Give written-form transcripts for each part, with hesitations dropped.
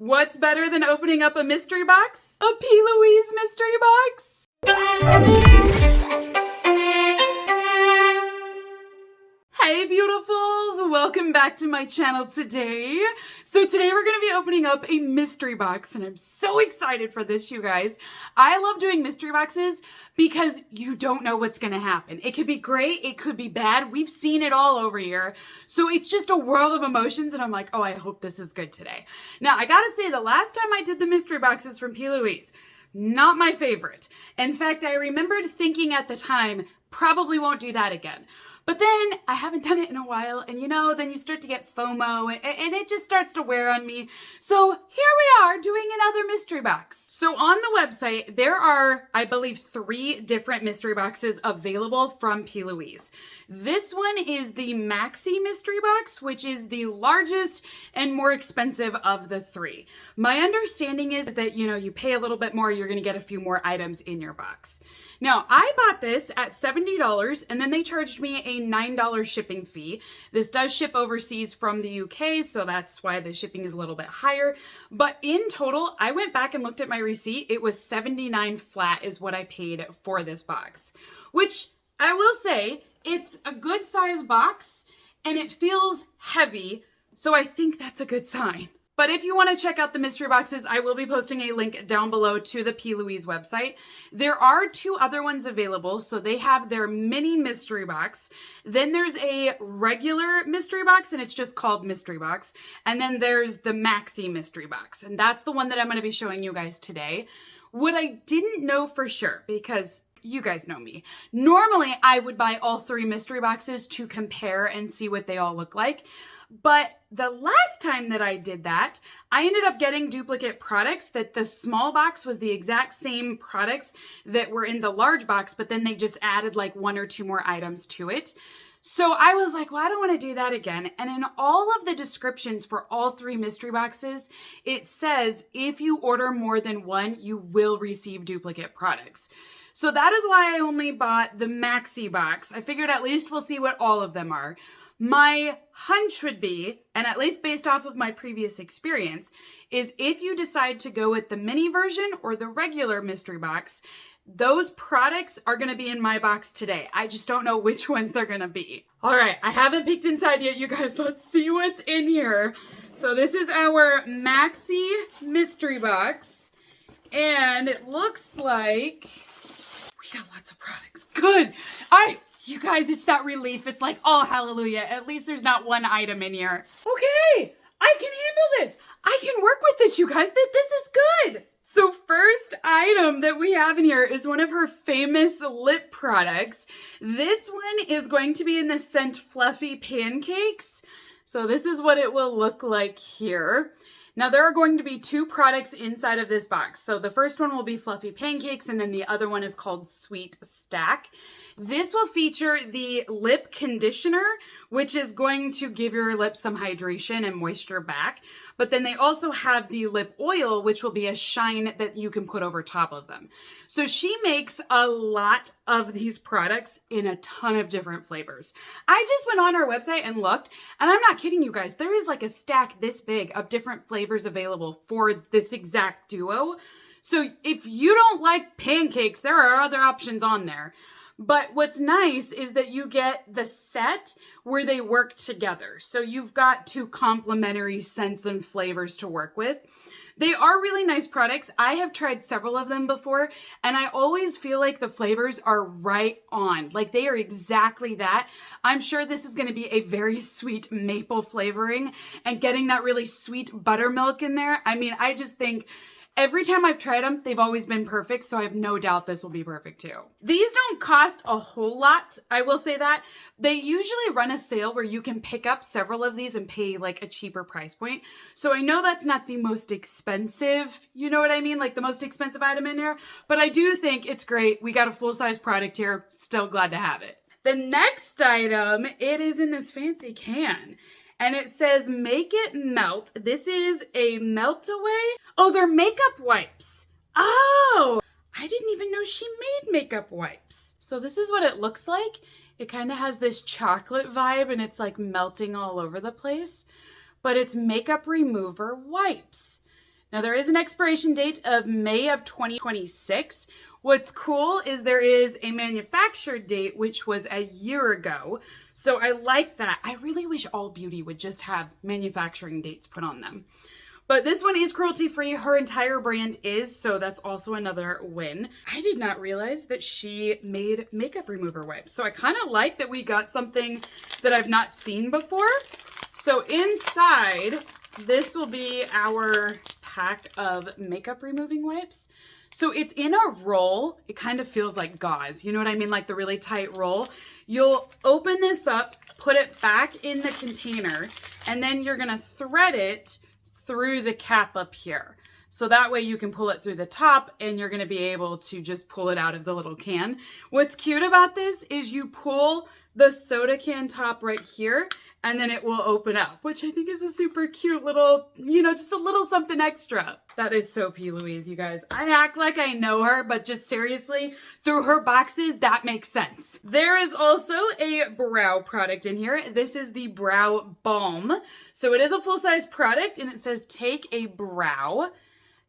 What's better than opening up a mystery box? A Plouise mystery box? Hey beautifuls, welcome back to my channel today. So today we're going to be opening up a mystery box and I'm so excited for this, you guys. I love doing mystery boxes because you don't know what's going to happen. It could be great, it could be bad. We've seen it all over here. So it's just a world of emotions and I'm like, oh, I hope this is good today. Now I gotta say, the last time I did the mystery boxes from Plouise, not my favorite. In fact, I remembered thinking at the time, probably won't do that again. But then I haven't done it in a while and then you start to get FOMO and it just starts to wear on me. So here we are doing another mystery box. So on the website, there are, I believe, 3 different mystery boxes available from Plouise. This one is the MAXI mystery box, which is the largest and more expensive of the 3. My understanding is that, you pay a little bit more, you're going to get a few more items in your box. Now, I bought this at $70 and then they charged me a $9 shipping fee. This does ship overseas from the UK, so that's why the shipping is a little bit higher. But in total, I went back and looked at my receipt. It was $79 flat is what I paid for this box, which I will say, it's a good size box and it feels heavy. So I think that's a good sign. But if you want to check out the mystery boxes, I will be posting a link down below to the Plouise website. There are 2 other ones available. So they have their mini mystery box. Then there's a regular mystery box and it's just called mystery box. And then there's the MAXI mystery box. And that's the one that I'm going to be showing you guys today. What I didn't know for sure, because you guys know me. Normally, I would buy all 3 mystery boxes to compare and see what they all look like. But the last time that I did that, I ended up getting duplicate products that the small box was the exact same products that were in the large box, but then they just added like 1 or 2 more items to it. So I was like, well, I don't want to do that again. And in all of the descriptions for all 3 mystery boxes, it says if you order more than 1, you will receive duplicate products. So that is why I only bought the MAXI box. I figured at least we'll see what all of them are. My hunch would be, and at least based off of my previous experience, is if you decide to go with the mini version or the regular mystery box, those products are going to be in my box today. I just don't know which ones they're going to be. All right, I haven't peeked inside yet, you guys. Let's see what's in here. So this is our MAXI mystery box, and it looks like we got lots of products. Good. You guys, it's that relief. It's like, oh, hallelujah. At least there's not 1 item in here. Okay, I can handle this. I can work with this, you guys. This is good. So first item that we have in here is one of her famous lip products. This one is going to be in the scent Fluffy Pancakes. So this is what it will look like here. Now, there are going to be 2 products inside of this box. So the first one will be Fluffy Pancakes, and then the other one is called Sweet Stack. This will feature the lip conditioner, which is going to give your lips some hydration and moisture back. But then they also have the lip oil, which will be a shine that you can put over top of them. So she makes a lot of these products in a ton of different flavors. I just went on her website and looked, and I'm not kidding you guys. There is like a stack this big of different flavors available for this exact duo. So if you don't like pancakes, there are other options on there. But what's nice is that you get the set where they work together. So you've got 2 complementary scents and flavors to work with. They are really nice products. I have tried several of them before, and I always feel like the flavors are right on. Like they are exactly that. I'm sure this is going to be a very sweet maple flavoring, and getting that really sweet buttermilk in there. I mean, I just think every time I've tried them, they've always been perfect, so I have no doubt this will be perfect too. These don't cost a whole lot, I will say that. They usually run a sale where you can pick up several of these and pay like a cheaper price point. So I know that's not the most expensive, you know what I mean? Like the most expensive item in here, but I do think it's great. We got a full-size product here, still glad to have it. The next item, it is in this fancy can. And it says, make it melt. This is a melt away. Oh, they're makeup wipes. Oh, I didn't even know she made makeup wipes. So this is what it looks like. It kind of has this chocolate vibe and it's like melting all over the place. But it's makeup remover wipes. Now there is an expiration date of May of 2026. What's cool is there is a manufacturer date, which was a year ago. So I like that. I really wish all beauty would just have manufacturing dates put on them. But this one is cruelty-free. Her entire brand is, so that's also another win. I did not realize that she made makeup remover wipes. So I kind of like that we got something that I've not seen before. So inside, this will be our pack of makeup removing wipes. So it's in a roll. It kind of feels like gauze. You know what I mean? Like the really tight roll. You'll open this up, put it back in the container, and then you're gonna thread it through the cap up here. So that way you can pull it through the top and you're gonna be able to just pull it out of the little can. What's cute about this is you pull the soda can top right here and then it will open up, which I think is a super cute little, you know, just a little something extra. That is so Plouise, you guys. I act like I know her, but just seriously, through her boxes, that makes sense. There is also a brow product in here. This is the Brow Balm. So it is a full-size product and it says take a brow.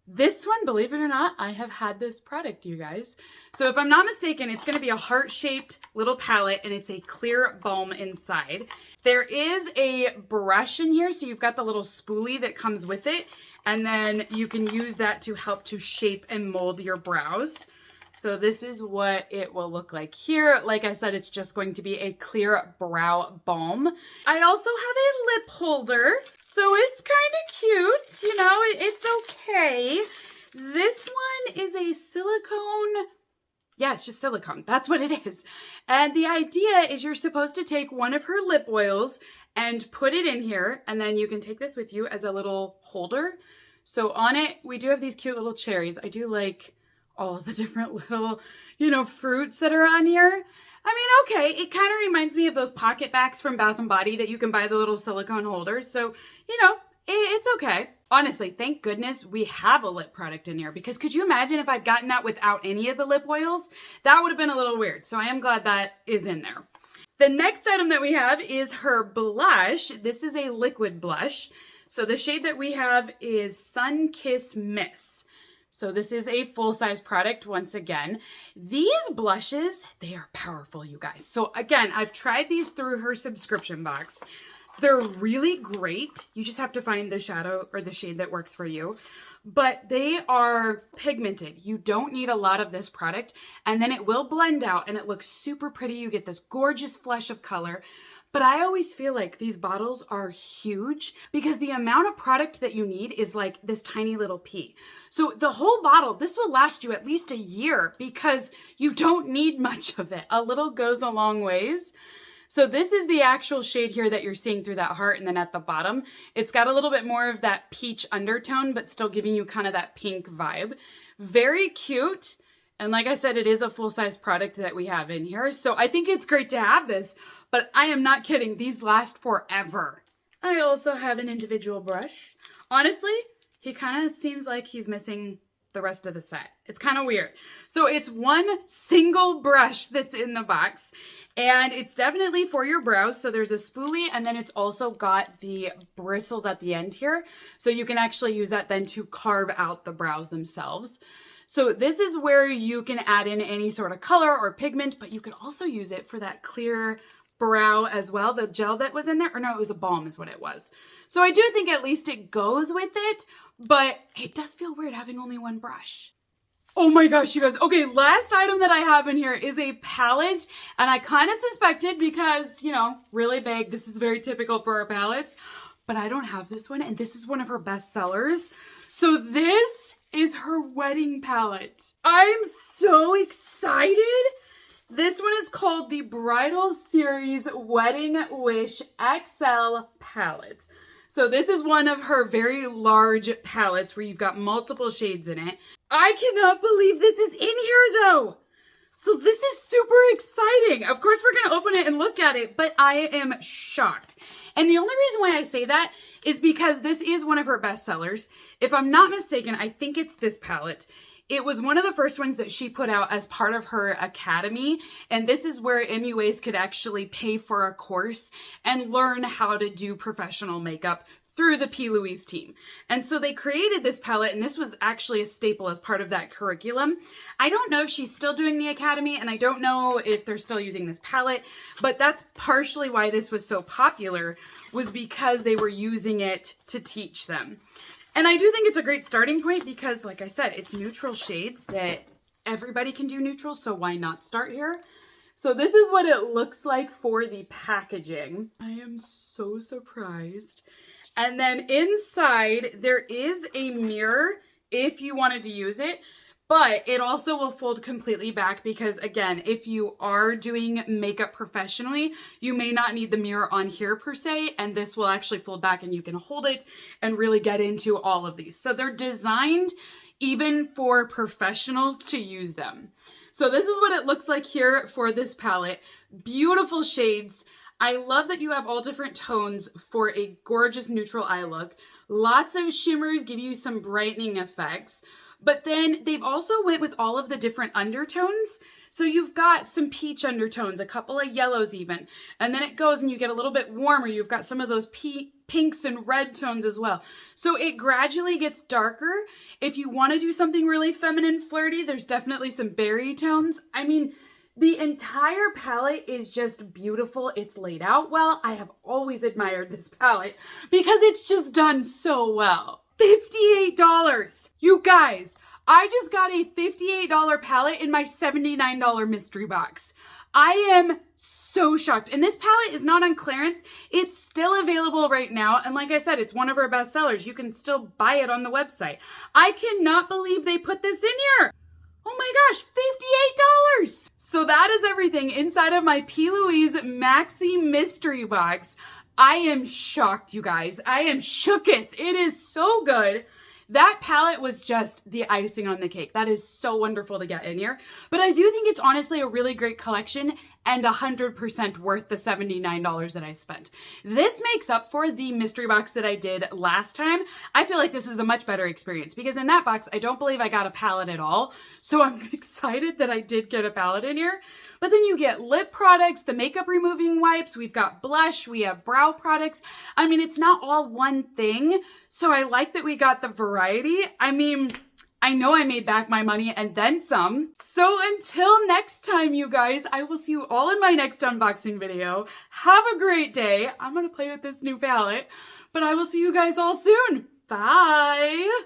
This one, believe it or not, I have had this product, you guys. So if I'm not mistaken, it's going to be a heart-shaped little palette and it's a clear balm inside. There is a brush in here, so you've got the little spoolie that comes with it, and then you can use that to help to shape and mold your brows. So this is what it will look like here. Like I said, it's just going to be a clear brow balm. I also have a lip holder. So it's kind of cute, you know, it's okay. This one is a silicone. Yeah, it's just silicone. That's what it is. And the idea is you're supposed to take one of her lip oils and put it in here. And then you can take this with you as a little holder. So on it, we do have these cute little cherries. I do like all of the different little, you know, fruits that are on here. I mean, okay, it kind of reminds me of those pocket backs from Bath & Body that you can buy the little silicone holders. So, you know, it's okay. Honestly, thank goodness we have a lip product in here, because could you imagine if I'd gotten that without any of the lip oils? That would have been a little weird. So I am glad that is in there. The next item that we have is her blush. This is a liquid blush. So the shade that we have is Sun Kiss Miss. So this is a full-size product once again. These blushes, they are powerful, you guys. So again, I've tried these through her subscription box. They're really great. You just have to find the shadow or the shade that works for you. But they are pigmented. You don't need a lot of this product, and then it will blend out and it looks super pretty. You get this gorgeous flush of color. But I always feel like these bottles are huge because the amount of product that you need is like this tiny little pea. So the whole bottle, this will last you at least a year because you don't need much of it. A little goes a long ways. So this is the actual shade here that you're seeing through that heart, and then at the bottom, it's got a little bit more of that peach undertone, but still giving you kind of that pink vibe. Very cute. And like I said, it is a full-size product that we have in here. So I think it's great to have this. But I am not kidding. These last forever. I also have an individual brush. Honestly, he kind of seems like he's missing the rest of the set. It's kind of weird. So it's one single brush that's in the box. And it's definitely for your brows. So there's a spoolie, and then it's also got the bristles at the end here. So you can actually use that then to carve out the brows themselves. So this is where you can add in any sort of color or pigment, but you could also use it for that clear brow as well. The gel that was in there, or no, it was a balm is what it was. So I do think at least it goes with it, but it does feel weird having only one brush. Oh my gosh, you guys. Okay, last item that I have in here is a palette, and I kind of suspected because, you know, really big. This is very typical for our palettes, but I don't have this one, and this is one of her best sellers. So this is her wedding palette. I'm so excited. This one is called the Bridal Series Wedding Wish XL palette. So this is one of her very large palettes where you've got multiple shades in it. I cannot believe this is in here though. So this is super exciting. Of course, we're going to open it and look at it, but I am shocked. And the only reason why I say that is because this is one of her best sellers. If I'm not mistaken, I think it's this palette. It was one of the first ones that she put out as part of her academy. And this is where MUAs could actually pay for a course and learn how to do professional makeup through the Plouise team. And so they created this palette, and this was actually a staple as part of that curriculum. I don't know if she's still doing the academy, and I don't know if they're still using this palette, but that's partially why this was so popular, was because they were using it to teach them. And I do think it's a great starting point because, like I said, it's neutral shades that everybody can do neutrals, so why not start here? So this is what it looks like for the packaging. I am so surprised. And then inside, there is a mirror if you wanted to use it, but it also will fold completely back because, again, if you are doing makeup professionally, you may not need the mirror on here per se, and this will actually fold back and you can hold it and really get into all of these. So they're designed even for professionals to use them. So this is what it looks like here for this palette. Beautiful shades. I love that you have all different tones for a gorgeous neutral eye look. Lots of shimmers give you some brightening effects. But then they've also went with all of the different undertones. So you've got some peach undertones, a couple of yellows even. And then it goes and you get a little bit warmer. You've got some of those pinks and red tones as well. So it gradually gets darker. If you want to do something really feminine, flirty, there's definitely some berry tones. I mean, the entire palette is just beautiful. It's laid out well. I have always admired this palette because it's just done so well. $58. You guys, I just got a $58 palette in my $79 mystery box. I am so shocked. And this palette is not on clearance. It's still available right now. And like I said, it's one of our best sellers. You can still buy it on the website. I cannot believe they put this in here. Oh my gosh, $58. So that is everything inside of my Plouise MAXI mystery box. I am shocked, you guys. I am shooketh. It is so good. That palette was just the icing on the cake. That is so wonderful to get in here. But I do think it's honestly a really great collection and 100% worth the $79 that I spent. This makes up for the mystery box that I did last time. I feel like this is a much better experience because in that box, I don't believe I got a palette at all. So I'm excited that I did get a palette in here. But then you get lip products, the makeup removing wipes, we've got blush, we have brow products. I mean, it's not all one thing. So I like that we got the variety. I mean, I know I made back my money and then some. So until next time, you guys, I will see you all in my next unboxing video. Have a great day. I'm gonna play with this new palette, but I will see you guys all soon. Bye.